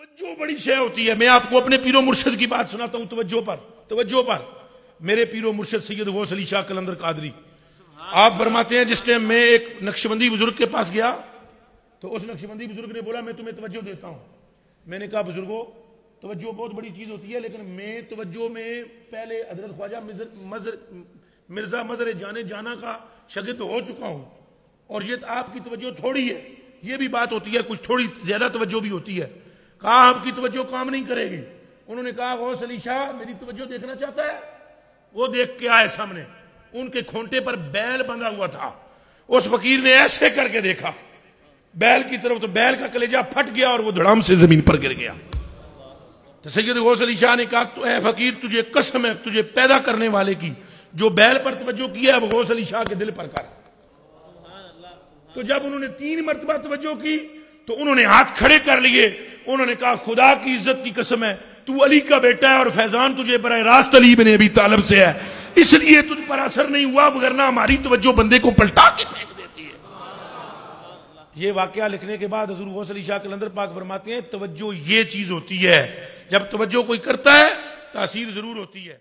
توجہ بڑی شے ہوتی ہے. میں آپ کو اپنے پیر و مرشد کی بات سناتا ہوں. توجہ پر میرے پیر و مرشد سید غوث علی شاہ قلندر قادری آپ فرماتے ہیں جس ٹائم میں ایک نقشبندی بزرگ کے پاس گیا تو اس نقشبندی بزرگ نے بولا میں تمہیں توجہ دیتا ہوں. میں نے کہا بزرگوں توجہ بہت بڑی چیز ہوتی ہے لیکن میں توجہ میں پہلے حضرت خواجہ مرزا مظہر جانے جانا کا شاگرد ہو چکا ہوں اور یہ آپ کی توجہ تھوڑی ہے. یہ بھی بات ہوتی ہے کچھ تھوڑی زیادہ توجہ بھی ہوتی ہے. کہا آپ کی توجہ کام نہیں کرے گی. انہوں نے کہا غوث علی شاہ میری توجہ دیکھنا چاہتا ہے. وہ دیکھ کے آئے سامنے ان کے کھونٹے پر بیل بندھا ہوا تھا. اس فقیر نے ایسے کر کے دیکھا بیل کی طرف تو بیل کا کلیجہ پھٹ گیا اور وہ دھڑام سے زمین پر گر گیا. تو سید غوث علی شاہ نے کہا تو اے فقیر تجھے قسم ہے تجھے پیدا کرنے والے کی جو بیل پر توجہ کی ہے اب غوث علی شاہ کے دل پر کر. تو جب انہوں نے 3 مرتبہ توجہ کی تو انہوں نے ہاتھ کھڑے کر لیے. انہوں نے کہا خدا کی عزت کی قسم ہے تو علی کا بیٹا ہے اور فیضان تجھے براہ راست علی بن ابی طالب سے ہے اس لیے تجھ پر اثر نہیں ہوا ورنہ ہماری توجہ بندے کو پلٹا کے پھینک دیتی ہے. یہ واقعہ لکھنے کے بعد حضور غوث علی شاہ قلندر پاک فرماتے ہیں توجہ یہ چیز ہوتی ہے جب توجہ کوئی کرتا ہے تاثیر ضرور ہوتی ہے.